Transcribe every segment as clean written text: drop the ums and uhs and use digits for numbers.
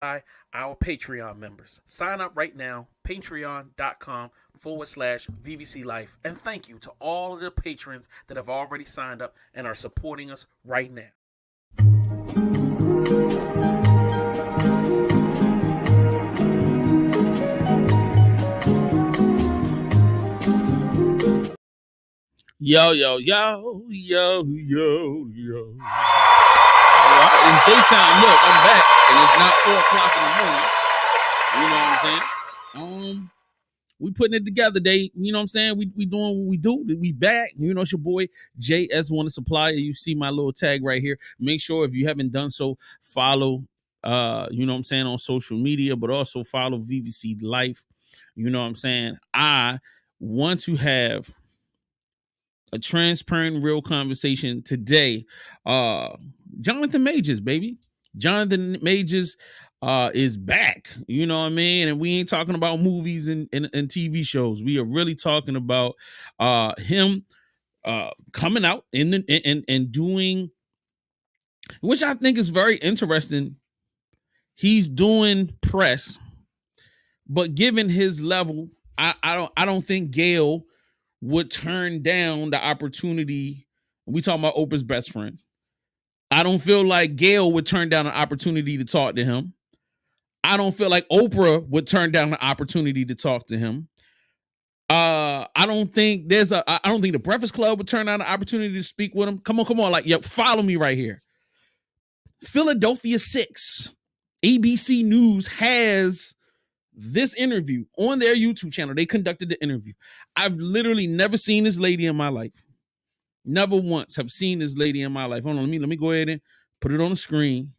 our Patreon members. Sign up right now, patreon.com/VVC Life. And thank you to all of the patrons that have already signed up and are supporting us right now. Yo, yo, yo, yo, yo, yo. All right, it's daytime. Look, I'm back, and it's not 4:00 in the morning. You know what I'm saying? We putting it together, Dave. You know what I'm saying? We doing what we do. We back. You know, it's your boy JS1 Supplier. You see my little tag right here. Make sure if you haven't done so, follow. You know what I'm saying, on social media, but also follow VVC Life. You know what I'm saying? I want to have a transparent, real conversation today. Johnathan Majors, baby. Johnathan Majors is back. You know what I mean? And we ain't talking about movies and TV shows. We are really talking about him coming out and doing, which I think is very interesting. He's doing press, but given his level, I don't think Gail would turn down the opportunity. We talking about Oprah's best friend. I don't feel like Gail would turn down an opportunity to talk to him. I don't feel like Oprah would turn down the opportunity to talk to him. I don't think the Breakfast Club would turn down the opportunity to speak with him. Come on, like, yo, follow me right here. Philadelphia 6, ABC News has this interview on their YouTube channel. They conducted the interview. I've literally never seen this lady in my life. Never once have seen this lady in my life. Hold on, let me go ahead and put it on the screen.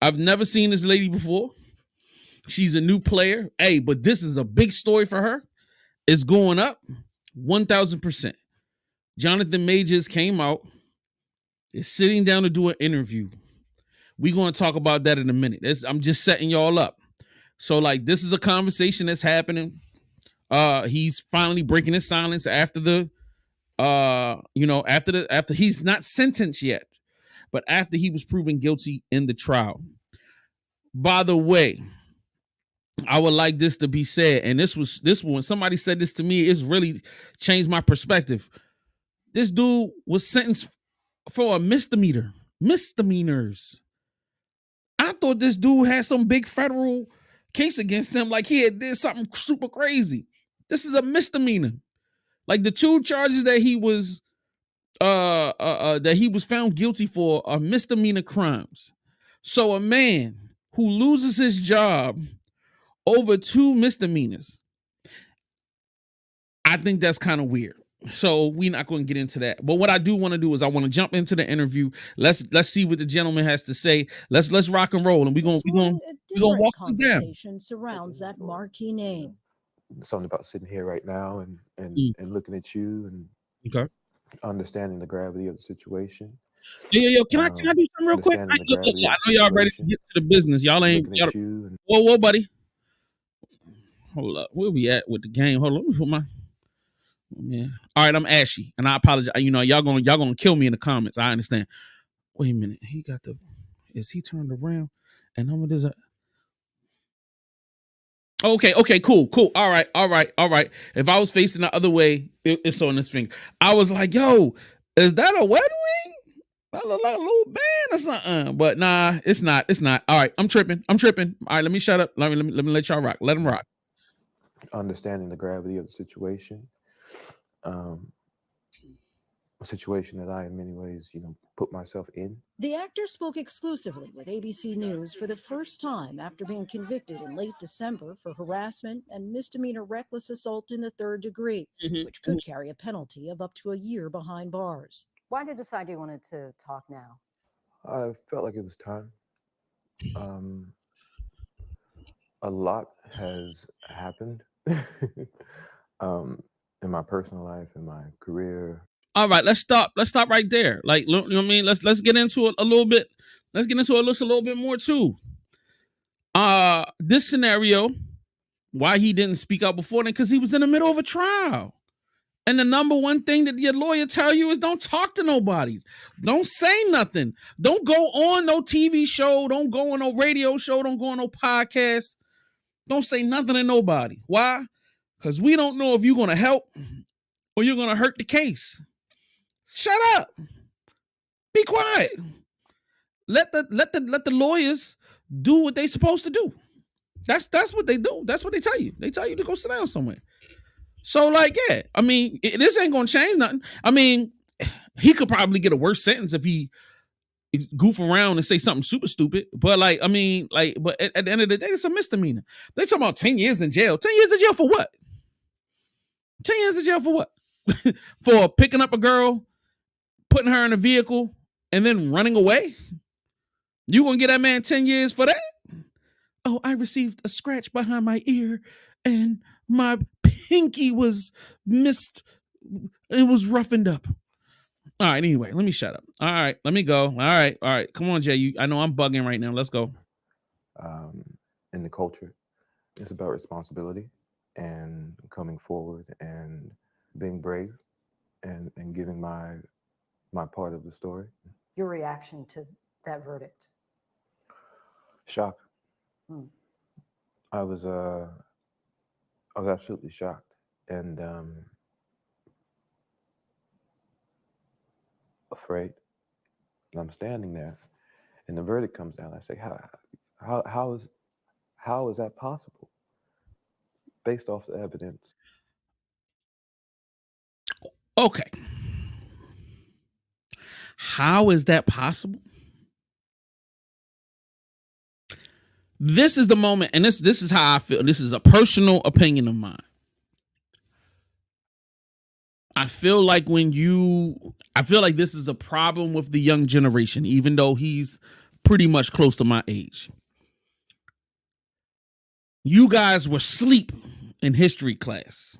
I've never seen this lady before. She's a new player. Hey, but this is a big story for her. It's going up 1,000%. Johnathan Majors came out, is sitting down to do an interview. We're going to talk about that in a minute. I'm just setting y'all up. So, like, this is a conversation that's happening. He's finally breaking his silence after after he's not sentenced yet, but after he was proven guilty in the trial. By the way, I would like this to be said, and this when somebody said this to me, it's really changed my perspective. This dude was sentenced for a misdemeanors. I thought this dude had some big federal case against him, like he had did something super crazy. This is a misdemeanor. Like, the two charges that he was found guilty for are misdemeanor crimes. So a man who loses his job over two misdemeanors, I think that's kind of weird. So we're not going to get into that. But what I do want to do is I want to jump into the interview. Let's see what the gentleman has to say. Let's rock and roll, and we're gonna walk this down. Conversation surrounds that marquee name. Something about sitting here right now and looking at you and understanding the gravity of the situation. Yo, can I do something real quick? I know y'all ready to get to the business. Y'all ain't. Whoa, buddy. Hold up. Where we at with the game? Hold on. Let me put my man. All right, I'm ashy, and I apologize. You know, y'all gonna kill me in the comments. I understand. Wait a minute. Is he turned around? And how much is that? Okay, cool. All right. If I was facing the other way, it's on this finger. I was like, yo, is that a wedding ring? That look like a little band or something. But nah, it's not. All right, I'm tripping. All right, let me shut up. Let me let y'all rock. Let them rock. Understanding the gravity of the situation. A situation that I, in many ways, put myself in. The actor spoke exclusively with ABC News for the first time after being convicted in late December for harassment and misdemeanor reckless assault in the third degree, which could carry a penalty of up to a year behind bars. Why did you decide you wanted to talk now? I felt like it was time. A lot has happened in my personal life, in my career. All right, let's stop right there. Like, you know what I mean? Let's get into it a little bit. Let's get into it a little bit more too. This scenario, why he didn't speak out before then, because he was in the middle of a trial. And the number one thing that your lawyer tell you is don't talk to nobody. Don't say nothing. Don't go on no TV show. Don't go on no radio show. Don't go on no podcast. Don't say nothing to nobody. Why? Because we don't know if you're going to help or you're going to hurt the case. Shut up. Be quiet. Let the lawyers do what they supposed to do. That's what they do. That's what they tell you. They tell you to go sit down somewhere. So, like, yeah, I mean, this ain't gonna change nothing. I mean, he could probably get a worse sentence if he goof around and say something super stupid. But like, I mean, like, but at the end of the day, it's a misdemeanor. They talking about 10 years in jail. 10 years in jail for what? 10 years in jail for what? For picking up a girl, putting her in a vehicle, and then running away? You gonna get that man 10 years for that? Oh, I received a scratch behind my ear and my pinky was it was roughened up. All right, anyway, let me shut up. All right, let me go. All right. Come on, Jay. I know I'm bugging right now. Let's go. In the culture, it's about responsibility and coming forward and being brave and giving my part of the story. Your reaction to that verdict? Shock. I was absolutely shocked, and afraid. And I'm standing there, and the verdict comes down. I say, how is that possible? Based off the evidence. Okay. How is that possible? This is the moment, and this is how I feel. This is a personal opinion of mine. I feel like this is a problem with the young generation, even though he's pretty much close to my age. You guys were asleep in history class.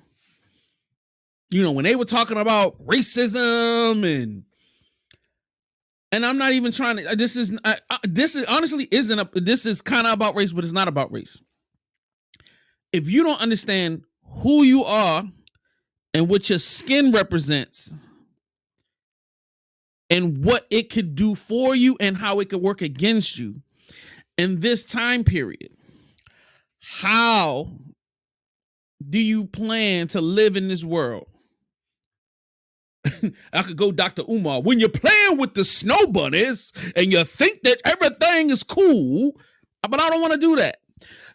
You know, when they were talking about racism and I'm not even trying to, this is honestly this is kind of about race, but it's not about race. If you don't understand who you are and what your skin represents and what it could do for you and how it could work against you in this time period, how do you plan to live in this world? I could go Dr. Umar. When you're playing with the snow bunnies and you think that everything is cool, but I don't want to do that.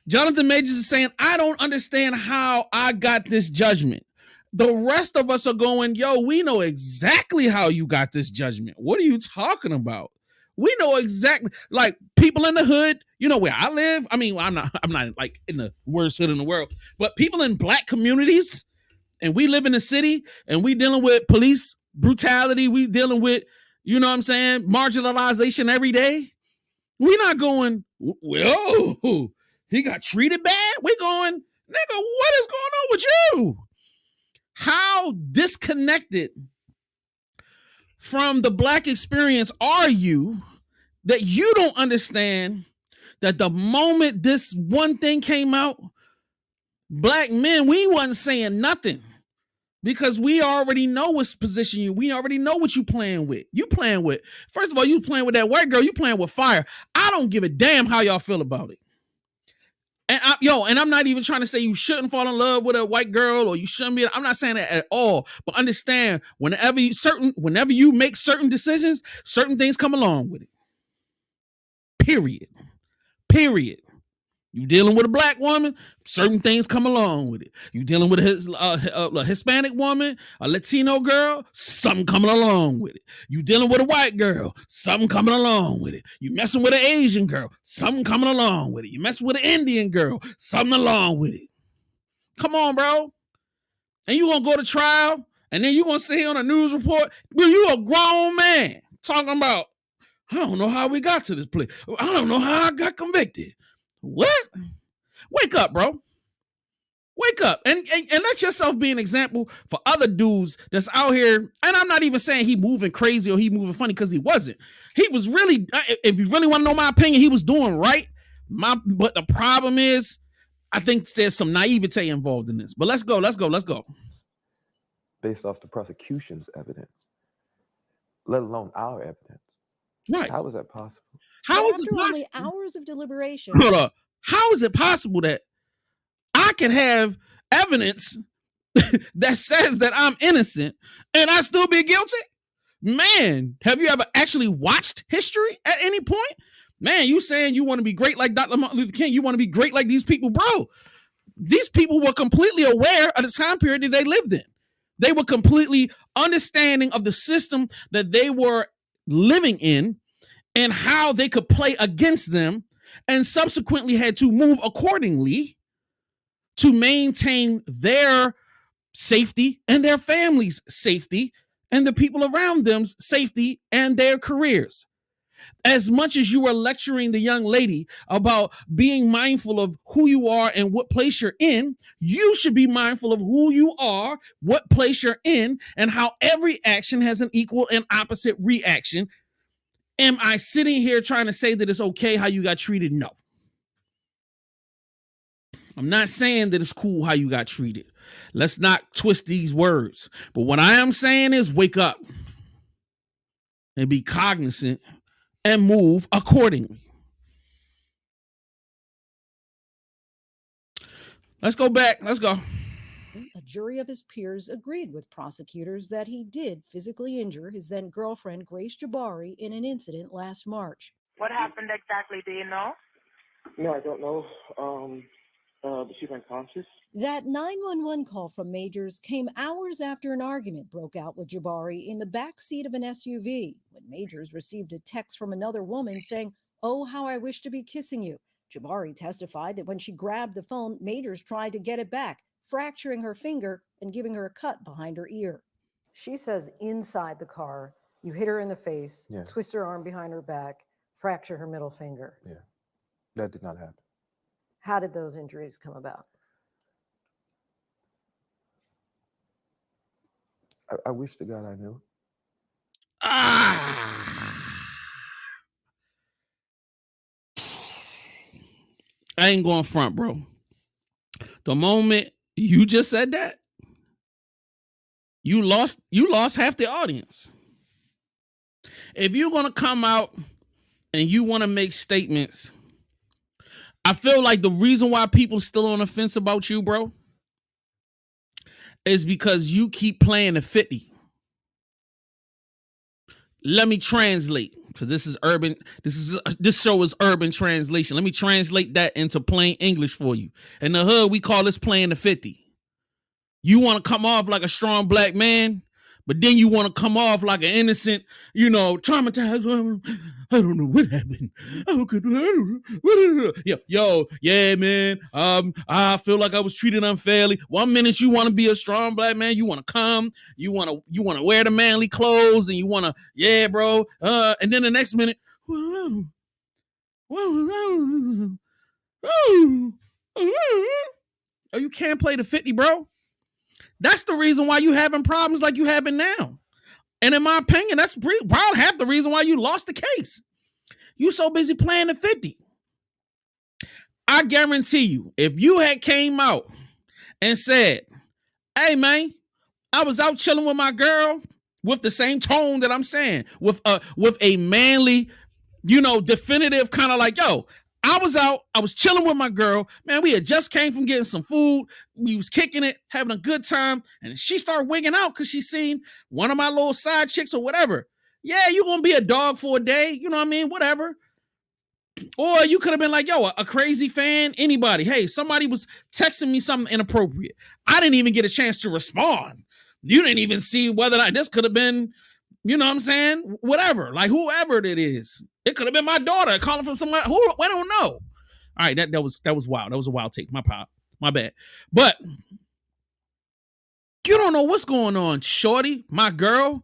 Johnathan Majors is saying, I don't understand how I got this judgment. The rest of us are going, yo, we know exactly how you got this judgment. What are you talking about? We know exactly, like people in the hood, you know where I live. I mean, I'm not like in the worst hood in the world, but people in black communities, and we live in the city and we dealing with police brutality. We dealing with, you know what I'm saying, marginalization every day. We not going, whoa, he got treated bad. We going, nigga, what is going on with you? How disconnected from the black experience are you that you don't understand that the moment this one thing came out, black men, we wasn't saying nothing because we already know what's position you. We already know what you playing with. You playing with, first of all, you playing with that white girl. You playing with fire. I don't give a damn how y'all feel about it. And I'm not even trying to say you shouldn't fall in love with a white girl or you shouldn't be. I'm not saying that at all. But understand, whenever you make certain decisions, certain things come along with it. Period. You dealing with a black woman, certain things come along with it. You dealing with a Hispanic woman, a Latino girl, something coming along with it. You dealing with a white girl, something coming along with it. You messing with an Asian girl, something coming along with it. You messing with an Indian girl, something along with it. Come on, bro. And you gonna go to trial, and then you gonna sit here on a news report. Bro, you a grown man talking about, I don't know how we got to this place. I don't know how I got convicted. What? Wake up, bro. Wake up and let yourself be an example for other dudes that's out here. And I'm not even saying he moving crazy or he moving funny, because he wasn't. He was really, if you really want to know my opinion, he was doing right. But the problem is, I think there's some naivete involved in this. But let's go. based off the prosecution's evidence, let alone our evidence. Right. How is that possible? How is it After only possible? hours of deliberation, Hold up. How is it possible that I can have evidence that says that I'm innocent and I still be guilty? Man, have you ever actually watched history at any point? Man, you saying you want to be great like Dr. Martin Luther King, you want to be great like these people, bro. These people were completely aware of the time period that they lived in. They were completely understanding of the system that they were living in and how they could play against them, and subsequently had to move accordingly to maintain their safety and their families' safety and the people around them's safety and their careers. As much as you were lecturing the young lady about being mindful of who you are and what place you're in, you should be mindful of who you are, what place you're in, and how every action has an equal and opposite reaction. Am I sitting here trying to say that it's okay how you got treated? No. I'm not saying that it's cool how you got treated. Let's not twist these words. But what I am saying is wake up and be cognizant and move accordingly. Let's go back. Let's go. a jury of his peers agreed with prosecutors that he did physically injure his then girlfriend, Grace Jabari, in an incident last March. What happened exactly? Do you know? No, I don't know. But she's unconscious. That 911 call from Majors came hours after an argument broke out with Jabari in the back seat of an SUV, when Majors received a text from another woman saying, "Oh, how I wish to be kissing you." Jabari testified that when she grabbed the phone, Majors tried to get it back, fracturing her finger and giving her a cut behind her ear. She says inside the car, you hit her in the face, Yeah. twist her arm behind her back, fracture her middle finger. Yeah, that did not happen. How did those injuries come about? I wish to God I knew. I ain't going front, bro. The moment you just said that, you lost half the audience. If you're gonna come out and you want to make statements, I feel like the reason why people still on the fence about you, bro, is because you keep playing the 50. Let me translate, because this show is urban translation. Let me translate that into plain English for you. In the hood, we call this playing the 50. You want to come off like a strong black man, but then you want to come off like an innocent, traumatized. I don't know what happened. Yeah, man. I feel like I was treated unfairly. 1 minute you want to be a strong black man, you want to come, you want to wear the manly clothes, and you want to, yeah, bro. And then the next minute, oh, you can't play the 50, bro. That's the reason why you having problems like you having now. And in my opinion, that's probably half the reason why you lost the case. You so busy playing the 50. I guarantee you, if you had came out and said, "Hey, man, I was out chilling with my girl," with the same tone that I'm saying, with a manly, definitive kind of like, "Yo, I was out, I was chilling with my girl, man, we had just came from getting some food, we was kicking it, having a good time, and she started wigging out because she seen one of my little side chicks or whatever." Yeah, you're going to be a dog for a day, you know what I mean? Whatever. Or you could have been like, "Yo, a crazy fan, anybody. Hey, somebody was texting me something inappropriate. I didn't even get a chance to respond. You didn't even see whether or not this could have been, you know what I'm saying? Whatever, like whoever it is. It could have been my daughter calling from somewhere. I don't know. All right, that was wild. That was a wild take. My bad. But you don't know what's going on, shorty, my girl.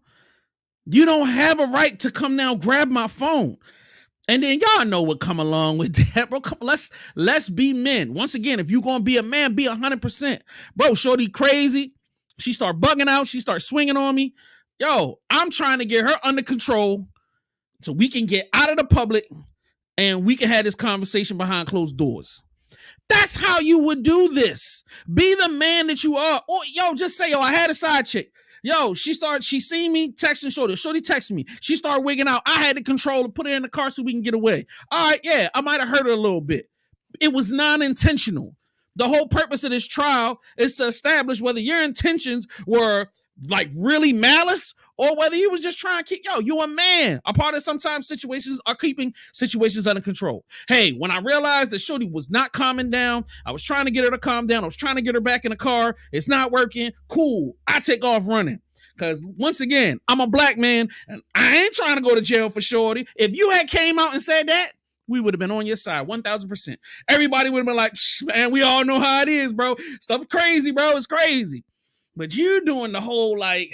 You don't have a right to come now grab my phone. And then y'all know what come along with that, bro. Come, let's be men. Once again, if you gonna be a man, be 100%. Bro, shorty crazy. She start bugging out. She start swinging on me. Yo, I'm trying to get her under control so we can get out of the public and we can have this conversation behind closed doors. That's how you would do this. Be the man that you are. Or, just say, "Yo, I had a side chick. Yo, she seen me texting Shorty. Shorty texted me. She started wigging out. I had to control her, put her in the car so we can get away. All right, yeah, I might have hurt her a little bit. It was non-intentional. The whole purpose of this trial is to establish whether your intentions were like really malice or whether you was just trying to keep, you a man. A part of sometimes situations are keeping situations under control. Hey, when I realized that Shorty was not calming down, I was trying to get her to calm down. I was trying to get her back in the car. It's not working. Cool. I take off running. Because once again, I'm a black man and I ain't trying to go to jail for Shorty. If you had came out and said that, we would have been on your side 1,000%. Everybody would have been like, man, we all know how it is, bro. Stuff crazy, bro. It's crazy. But you doing the whole like,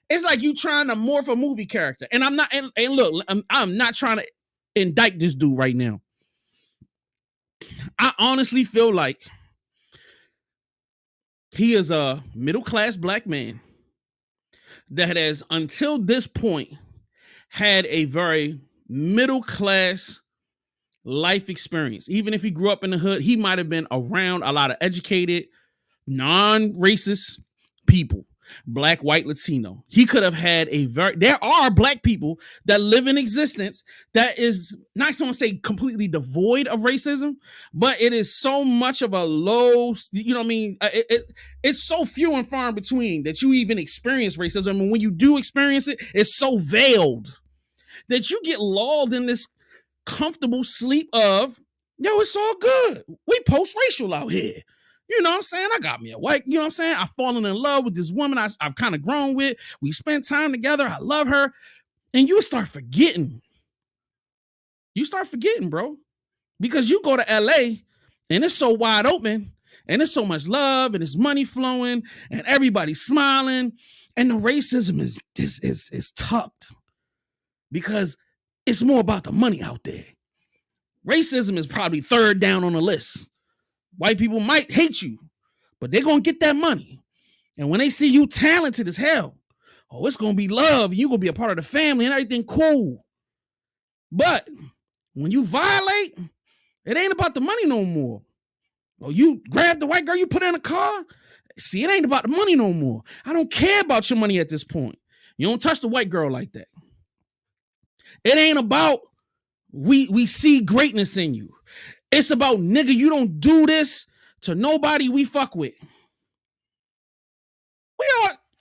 it's like you trying to morph a movie character. And I'm not, and look, I'm not trying to indict this dude right now. I honestly feel like he is a middle-class black man that has, until this point, had a very middle-class life experience. Even if he grew up in the hood, he might have been around a lot of educated, non-racist people, black, white, Latino. He could have had there are black people that live in existence that is not going to say completely devoid of racism, but it is so much of a low, you know what I mean? It's so few and far in between that you even experience racism. And when you do experience it, it's so veiled that you get lulled in this comfortable sleep of, it's all good. We post-racial out here. You know what I'm saying? I got me a white, you know what I'm saying? I've fallen in love with this woman I've kind of grown with. We spent time together. I love her. And you start forgetting. You start forgetting, bro. Because you go to LA and it's so wide open and it's so much love and it's money flowing and everybody's smiling. And the racism is tucked because it's more about the money out there. Racism is probably third down on the list. White people might hate you, but they're going to get that money. And when they see you talented as hell, it's going to be love. And you're going to be a part of the family and everything cool. But when you violate, it ain't about the money no more. You grab the white girl, you put her in a car. See, it ain't about the money no more. I don't care about your money at this point. You don't touch the white girl like that. It ain't about we see greatness in you. It's about, nigga, you don't do this to nobody we fuck with.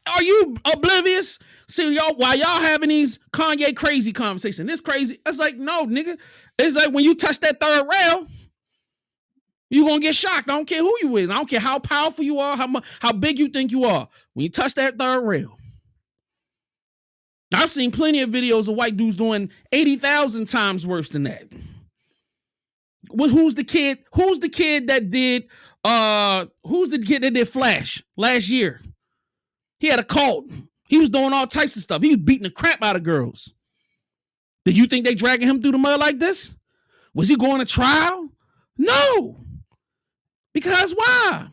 Are you oblivious? See, while y'all having these Kanye crazy conversations, this crazy, it's like, no, nigga. It's like when you touch that third rail, you're going to get shocked. I don't care who you is. I don't care how powerful you are, how big you think you are. When you touch that third rail. I've seen plenty of videos of white dudes doing 80,000 times worse than that. Who's the kid that did Flash last year? He had a cult. He was doing all types of stuff. He was beating the crap out of girls. Do you think they dragging him through the mud like this? Was he going to trial? No. Because why?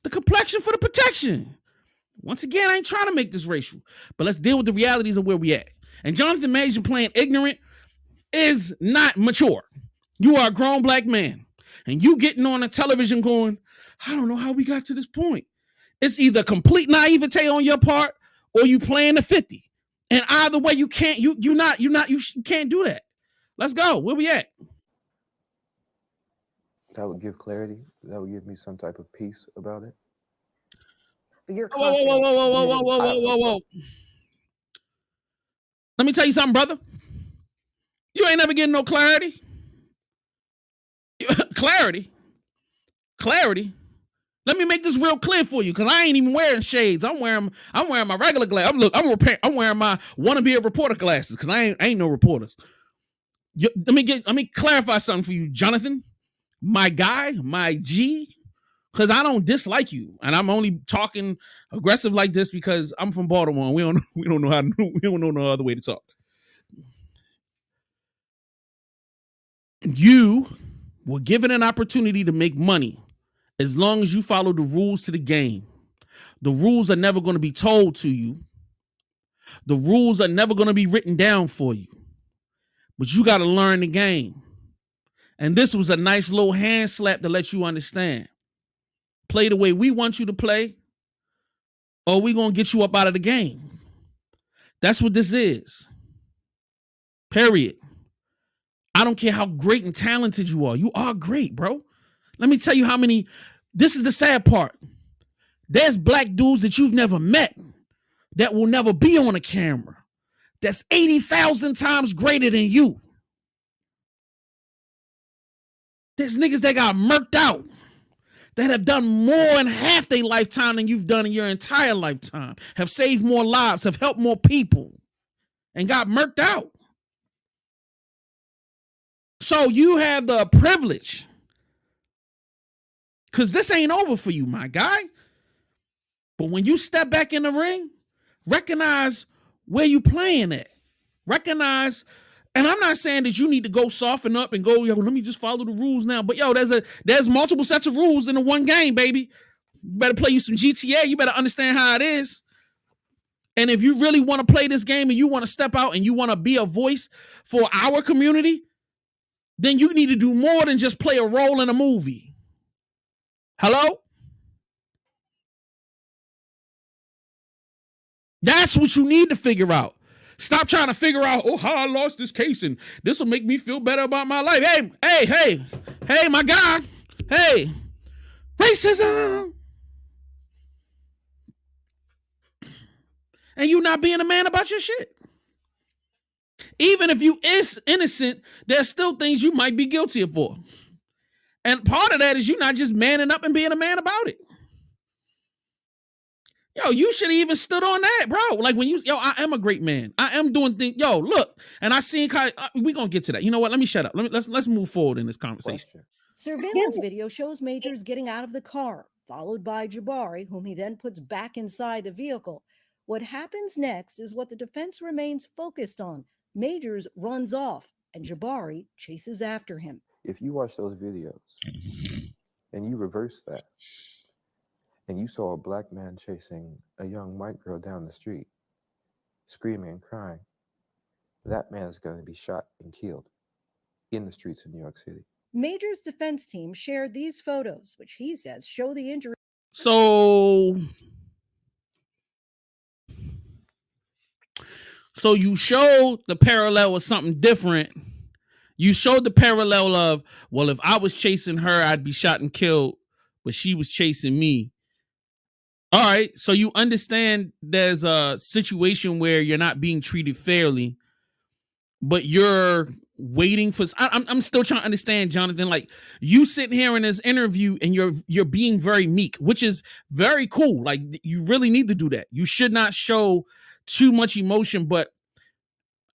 The complexion for the protection. Once again, I ain't trying to make this racial, but let's deal with the realities of where we at. And Johnathan Majors playing ignorant is not mature. You are a grown black man, and you getting on the television going, I don't know how we got to this point. It's either complete naivete on your part or you playing the 50. And either way, you can't do that. Let's go. Where we at? That would give clarity. That would give me some type of peace about it. But you're Whoa. Let me tell you something, brother. You ain't never getting no clarity. Clarity. Let me make this real clear for you, because I ain't even wearing shades. I'm wearing my regular glasses. I'm wearing my wanna-be a reporter glasses, because I ain't no reporters. Let me clarify something for you, Johnathan. My guy, my G, because I don't dislike you, and I'm only talking aggressive like this because I'm from Baltimore. We don't know no other way to talk. You were given an opportunity to make money as long as you follow the rules to the game. The rules are never going to be told to you. The rules are never going to be written down for you. But you got to learn the game. And this was a nice little hand slap to let you understand. Play the way we want you to play. or we gonna get you up out of the game. That's what this is. Period. I don't care how great and talented you are. You are great, bro. Let me tell you how many. This is the sad part. There's black dudes that you've never met that will never be on a camera. That's 80,000 times greater than you. There's niggas that got murked out that have done more in half their lifetime than you've done in your entire lifetime, have saved more lives, have helped more people, and got murked out. So you have the privilege, because this ain't over for you, my guy. But when you step back in the ring, recognize where you playing at. Recognize, and I'm not saying that you need to go soften up and go, yo, let me just follow the rules now. But yo, there's multiple sets of rules in the one game, baby. You better play you some GTA. You better understand how it is. And if you really want to play this game and you want to step out and you want to be a voice for our community, then you need to do more than just play a role in a movie. Hello? That's what you need to figure out. Stop trying to figure out, oh, how I lost this case and this will make me feel better about my life. Hey, my guy. Hey, racism. And you not being a man about your shit. Even if you is innocent, there's still things you might be guilty of for. And part of that is you not just manning up and being a man about it. Yo, you should have even stood on that, bro. Like when I am a great man. I am doing things. Yo, look, and I seen we gonna get to that. You know what? Let me shut up. Let's move forward in this conversation. Question. Surveillance video shows Majors getting out of the car, followed by Jabari, whom he then puts back inside the vehicle. What happens next is what the defense remains focused on. Majors runs off, and Jabari chases after him. If you watch those videos and you reverse that, and you saw a black man chasing a young white girl down the street, screaming and crying, that man is going to be shot and killed in the streets of New York City. Majors' defense team shared these photos, which he says show the injury. So you showed the parallel of something different. You showed the parallel of, well, if I was chasing her, I'd be shot and killed, but she was chasing me. All right, so you understand there's a situation where you're not being treated fairly, but you're waiting for. I'm still trying to understand, Johnathan. Like you sitting here in this interview and you're being very meek, which is very cool. Like you really need to do that. You should not show too much emotion. But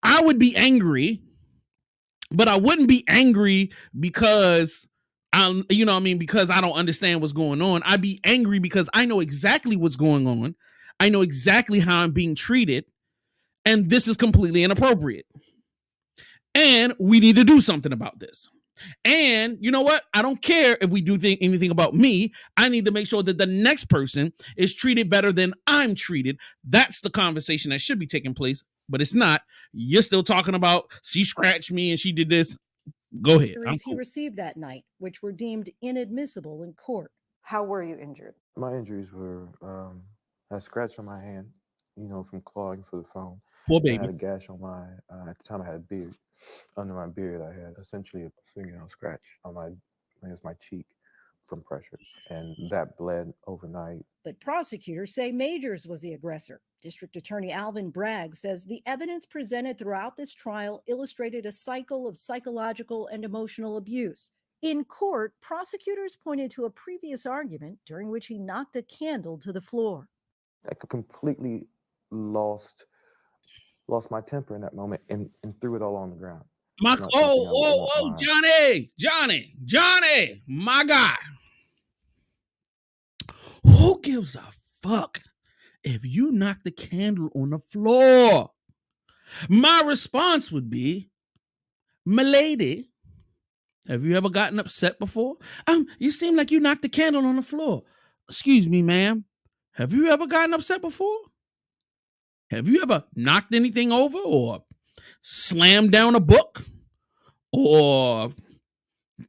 I would be angry, but I wouldn't be angry because because I don't understand what's going on. I'd be angry because I know exactly what's going on. I know exactly how I'm being treated. And this is completely inappropriate. And we need to do something about this. And you know what? I don't care if we do anything about me. I need to make sure that the next person is treated better than I'm treated. That's the conversation that should be taking place, but it's not. You're still talking about she scratched me and she did this. Go ahead. He received that night, which were deemed inadmissible in court. How were you injured? My injuries were a scratch on my hand, from clawing for the phone. Poor I had baby. a gash on at the time I had a beard. Under my beard, I had essentially a fingernail scratch on my cheek from pressure, and that bled overnight. But prosecutors say Majors was the aggressor. District Attorney Alvin Bragg says the evidence presented throughout this trial illustrated a cycle of psychological and emotional abuse. In court, prosecutors pointed to a previous argument during which he knocked a candle to the floor. I completely lost my temper in that moment and threw it all on the ground. Johnny, my guy. Who gives a fuck if you knock the candle on the floor? My response would be, milady, have you ever gotten upset before? You seem like you knocked the candle on the floor. Excuse me, ma'am. Have you ever gotten upset before? Have you ever knocked anything over or slammed down a book or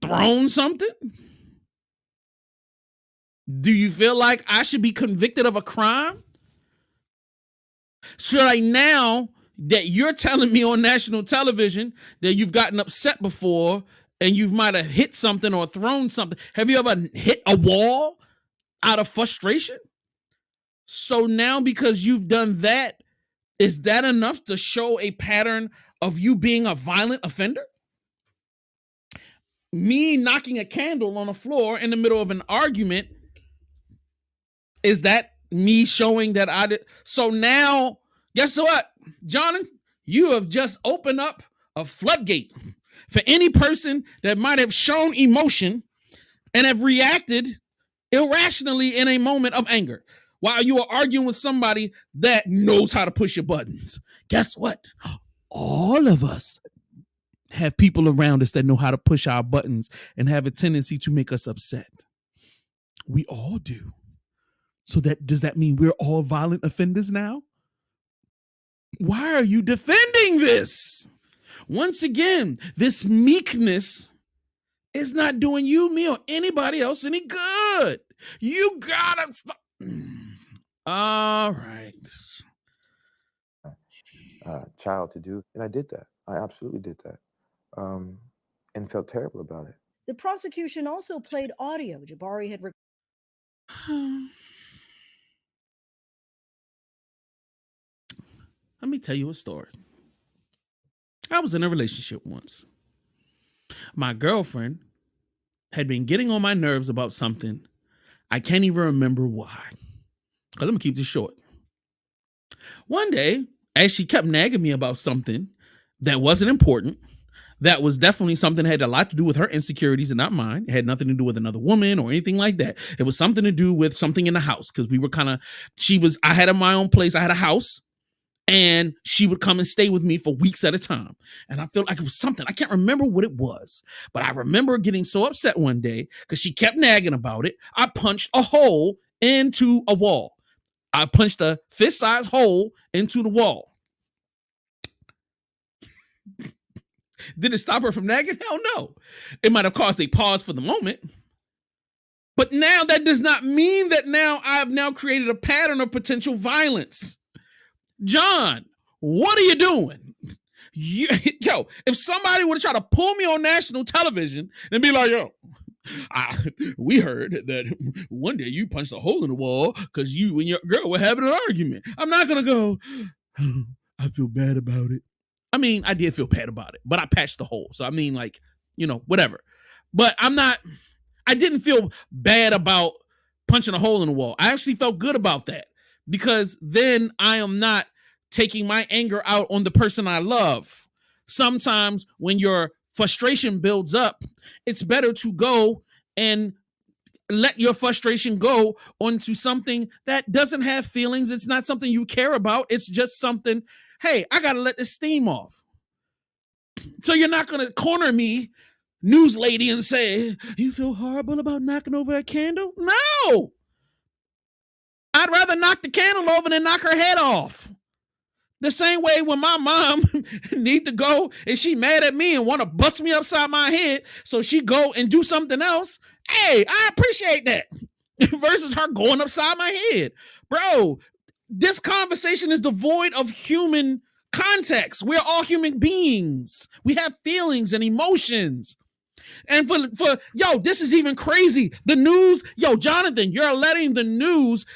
thrown something? Do you feel like I should be convicted of a crime So like now that you're telling me on national television that you've gotten upset before and you might have hit something or thrown something. Have you ever hit a wall out of frustration? So now because you've done that, is that enough to show a pattern of you being a violent offender? Me knocking a candle on the floor in the middle of an argument, is that me showing that I did? So now, guess what, Jonathan? You have just opened up a floodgate for any person that might have shown emotion and have reacted irrationally in a moment of anger while you are arguing with somebody that knows how to push your buttons. Guess what? All of us have people around us that know how to push our buttons and have a tendency to make us upset. We all do. So does that mean we're all violent offenders now? Why are you defending this? Once again, this meekness is not doing you, me, or anybody else any good. You gotta stop. All right. Child to do. And I did that. I absolutely did that. And felt terrible about it. The prosecution also played audio Jabari had Let me tell you a story. I was in a relationship once. My girlfriend had been getting on my nerves about something. I can't even remember why. Because I'm going to keep this short. One day, as she kept nagging me about something that wasn't important, that was definitely something that had a lot to do with her insecurities and not mine. It had nothing to do with another woman or anything like that. It was something to do with something in the house because we were I had my own place. I had a house. And she would come and stay with me for weeks at a time. And I felt like it was something. I can't remember what it was. But I remember getting so upset one day because she kept nagging about it. I punched a hole into a wall. I punched a fist-sized hole into the wall. Did it stop her from nagging? Hell no. It might have caused a pause for the moment. But now that does not mean that now I have now created a pattern of potential violence. John, what are you doing? Yo, if somebody would try to pull me on national television and be like, yo, we heard that one day you punched a hole in the wall because you and your girl were having an argument. I'm not going to go, oh, I feel bad about it. I mean, I did feel bad about it, but I patched the hole. So, I mean, like, whatever. But I didn't feel bad about punching a hole in the wall. I actually felt good about that. Because then I am not taking my anger out on the person I love. Sometimes when your frustration builds up, it's better to go and let your frustration go onto something that doesn't have feelings. It's not something you care about. It's just something, hey, I got to let this steam off. So you're not going to corner me, news lady, and say, you feel horrible about knocking over a candle? No. I'd rather knock the candle over than knock her head off. The same way when my mom need to go and she mad at me and want to bust me upside my head, so she go and do something else. Hey, I appreciate that. Versus her going upside my head. Bro, this conversation is devoid of human context. We're all human beings. We have feelings and emotions. And for this is even crazy. The news, Jonathan, you're letting the news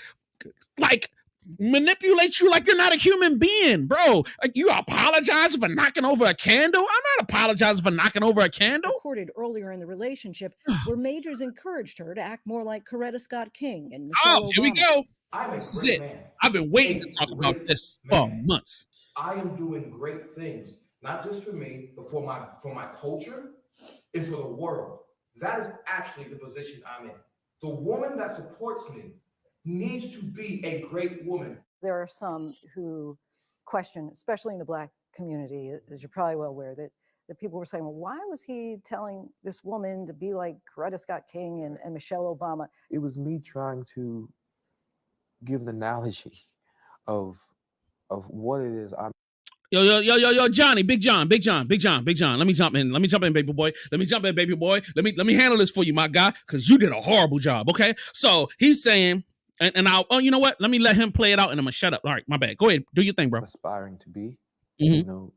manipulate you like you're not a human being, bro. You apologize for knocking over a candle? I'm not apologizing for knocking over a candle. Recorded earlier in the relationship where Majors encouraged her to act more like Coretta Scott King and Michelle Obama. Here we go. This is it. Man. I've been waiting to talk about this for months. I am doing great things, not just for me, but for my culture and for the world. That is actually the position I'm in. The woman that supports me needs to be a great woman. There are some who question, especially in the Black community, as you're probably well aware, that people were saying, well, why was he telling this woman to be like Coretta Scott King and Michelle Obama? It was me trying to give an analogy of what it is I'm. Yo, Johnny, Big John. Let me jump in, baby boy. Let me handle this for you, my guy, because you did a horrible job, okay? So he's saying, And I'll, oh, you know what? Let me let him play it out and I'm gonna shut up. All right, my bad. Go ahead. Do your thing, bro. Aspiring to be, Mhm. you know,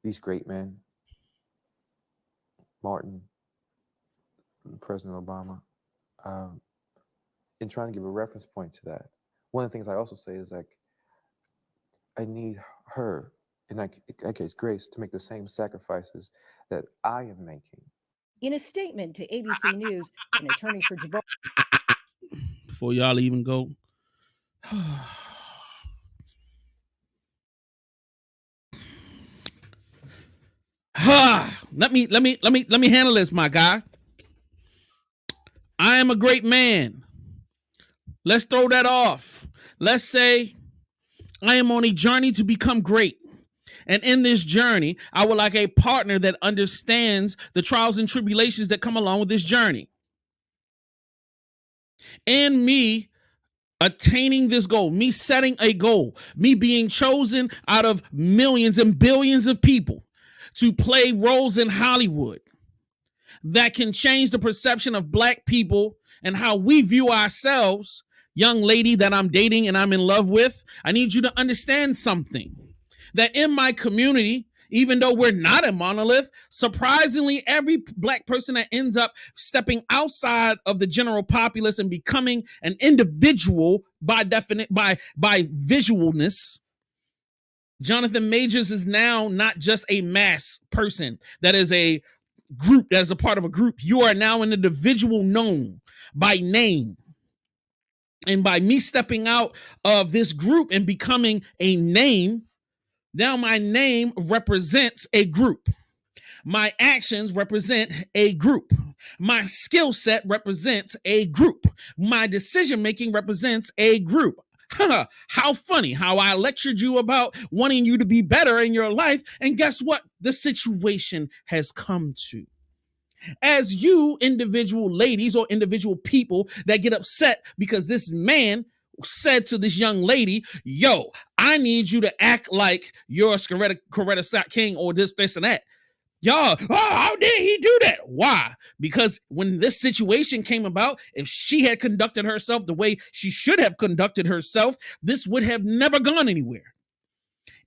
these great men, Martin, President Obama, in trying to give a reference point to that. One of the things I also say is like, I need her, in that case, Grace, to make the same sacrifices that I am making. In a statement to ABC News, an attorney for Jabbar. Before y'all even go. let me handle this, my guy. I am a great man. Let's throw that off. Let's say I am on a journey to become great. And in this journey, I would like a partner that understands the trials and tribulations that come along with this journey. And me attaining this goal, me setting a goal, me being chosen out of millions and billions of people to play roles in Hollywood that can change the perception of Black people and how we view ourselves. Young lady that I'm dating and I'm in love with, I need you to understand something. That in my community, even though we're not a monolith, surprisingly, every Black person that ends up stepping outside of the general populace and becoming an individual by visualness, Johnathan Majors is now not just a mass person that is a group, that is a part of a group. You are now an individual known by name. And by me stepping out of this group and becoming a name, now my name represents a group. My actions represent a group. My skill set represents a group. My decision-making represents a group. How funny how I lectured you about wanting you to be better in your life. And guess what? The situation has come to. As you individual ladies or individual people that get upset because this man said to this young lady, yo, I need you to act like you're a Coretta Scott King or this and that. Y'all, oh, how did he do that? Why? Because when this situation came about, if she had conducted herself the way she should have conducted herself, this would have never gone anywhere.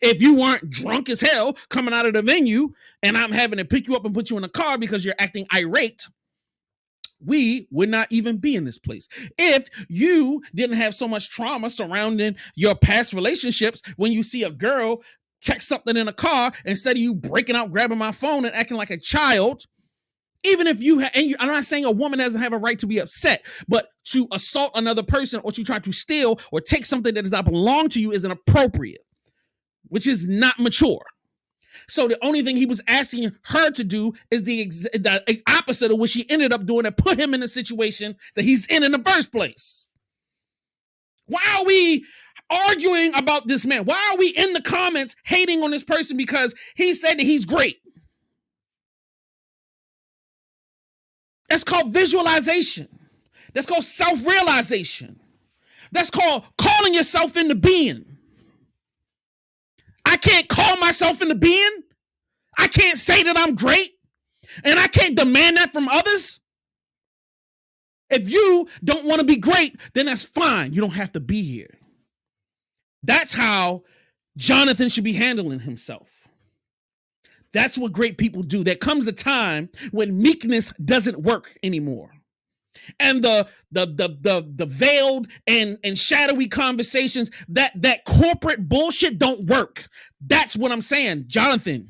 If you weren't drunk as hell coming out of the venue and I'm having to pick you up and put you in a car because you're acting irate, we would not even be in this place. If you didn't have so much trauma surrounding your past relationships, when you see a girl text something in a car, instead of you breaking out, grabbing my phone and acting like a child, even if you I'm not saying a woman doesn't have a right to be upset, but to assault another person or to try to steal or take something that does not belong to you is inappropriate, which is not mature. So the only thing he was asking her to do is the opposite of what she ended up doing and put him in a situation that he's in the first place. Why are we arguing about this man? Why are we in the comments hating on this person because he said that he's great? That's called visualization. That's called self-realization. That's called calling yourself into being. I can't call myself into being. I can't say that I'm great. And I can't demand that from others. If you don't want to be great, then that's fine. You don't have to be here. That's how Johnathan should be handling himself. That's what great people do. There comes a time when meekness doesn't work anymore. And the veiled and shadowy conversations, that corporate bullshit don't work. That's what I'm saying. Johnathan,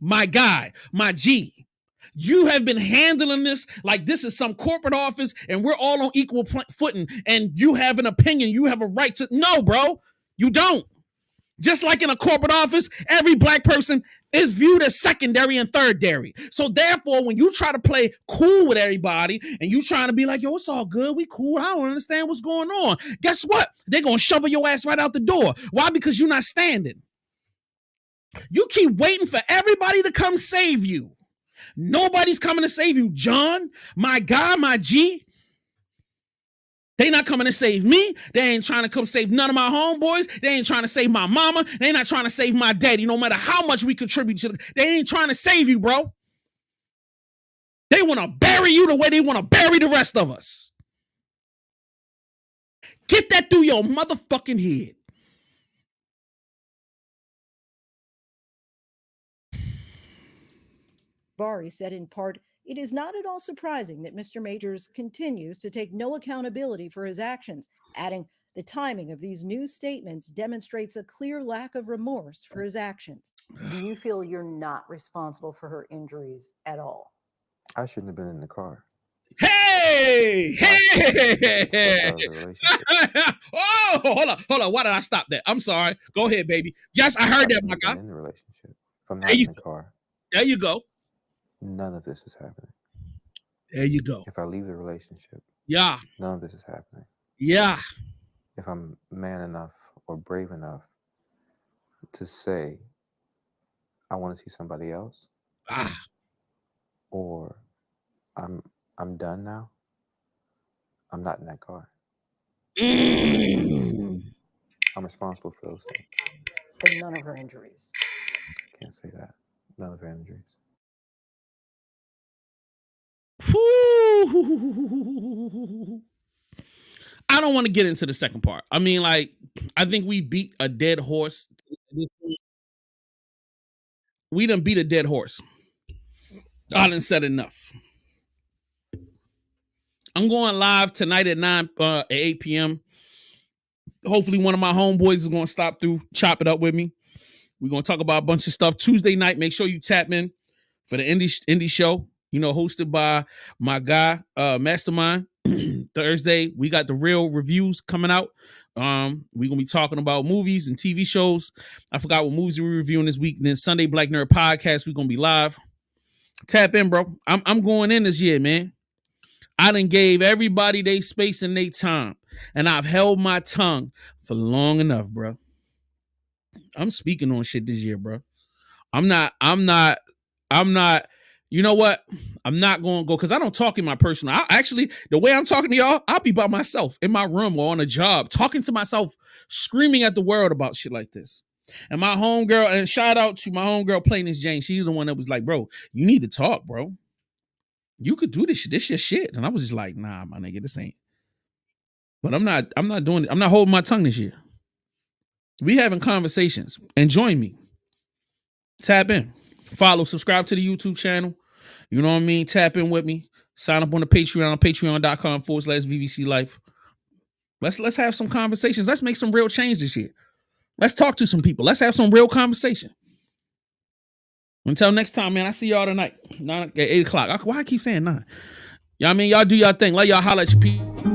my guy, my G, you have been handling this like this is some corporate office and we're all on equal footing and you have an opinion. You have a right to. No, bro, you don't. Just like in a corporate office, every Black person is viewed as secondary and thirdary. So therefore, when you try to play cool with everybody and you trying to be like, yo, it's all good, we cool, I don't understand what's going on. Guess what? They're going to shovel your ass right out the door. Why? Because you're not standing. You keep waiting for everybody to come save you. Nobody's coming to save you. John, my guy, my G, they not coming to save me. They ain't trying to come save none of my homeboys. They ain't trying to save my mama. They not trying to save my daddy. No matter how much we contribute to them, they ain't trying to save you, bro. They want to bury you the way they want to bury the rest of us. Get that through your motherfucking head. Bari said in part, it is not at all surprising that Mr. Majors continues to take no accountability for his actions, adding, the timing of these new statements demonstrates a clear lack of remorse for his actions. Do you feel you're not responsible for her injuries at all? I shouldn't have been in the car. Hey! Hey! Out of the relationship. Oh, hold on. Why did I stop that? I'm sorry. Go ahead, baby. Yes, I heard that, my guy. In the relationship. If I'm not in the car. There you go. None of this is happening. There you go. If I leave the relationship. Yeah. None of this is happening. Yeah. If I'm man enough or brave enough to say, I want to see somebody else. Or I'm done now. I'm not in that car. I'm responsible for those things. But none of her injuries. Can't say that. None of her injuries. I don't want to get into the second part. I mean, like, I think we beat a dead horse. We done beat a dead horse. I done said enough. I'm going live tonight at 8 p.m. Hopefully one of my homeboys is going to stop through, chop it up with me. We're going to talk about a bunch of stuff. Tuesday night, make sure you tap in for the indie show, you know, hosted by my guy, Mastermind. Thursday, we got the real reviews coming out. We're going to be talking about movies and TV shows. I forgot what movies we're reviewing this week. And then Sunday Black Nerd Podcast, we're going to be live. Tap in, bro. I'm going in this year, man. I done gave everybody their space and their time. And I've held my tongue for long enough, bro. I'm speaking on shit this year, bro. I'm not, you know what? I'm not going to go because I don't talk in my personal. Actually, the way I'm talking to y'all, I'll be by myself in my room or on a job, talking to myself, screaming at the world about shit like this. And my homegirl, and shout out to my homegirl playing this Jane. She's the one that was like, bro, you need to talk, bro. You could do this shit. This your shit. And I was just like, nah, my nigga, this ain't. But I'm not doing it. I'm not holding my tongue this year. We having conversations. And join me. Tap in. Follow, subscribe to the YouTube channel. You know what I mean? Tap in with me. Sign up on the Patreon, patreon.com/VVC Life. Let's have some conversations. Let's make some real change this year. Let's talk to some people. Let's have some real conversation. Until next time, man, I see y'all tonight. 8 o'clock. Why I keep saying 9? Y'all mean y'all do y'all thing. Let y'all holler at your people.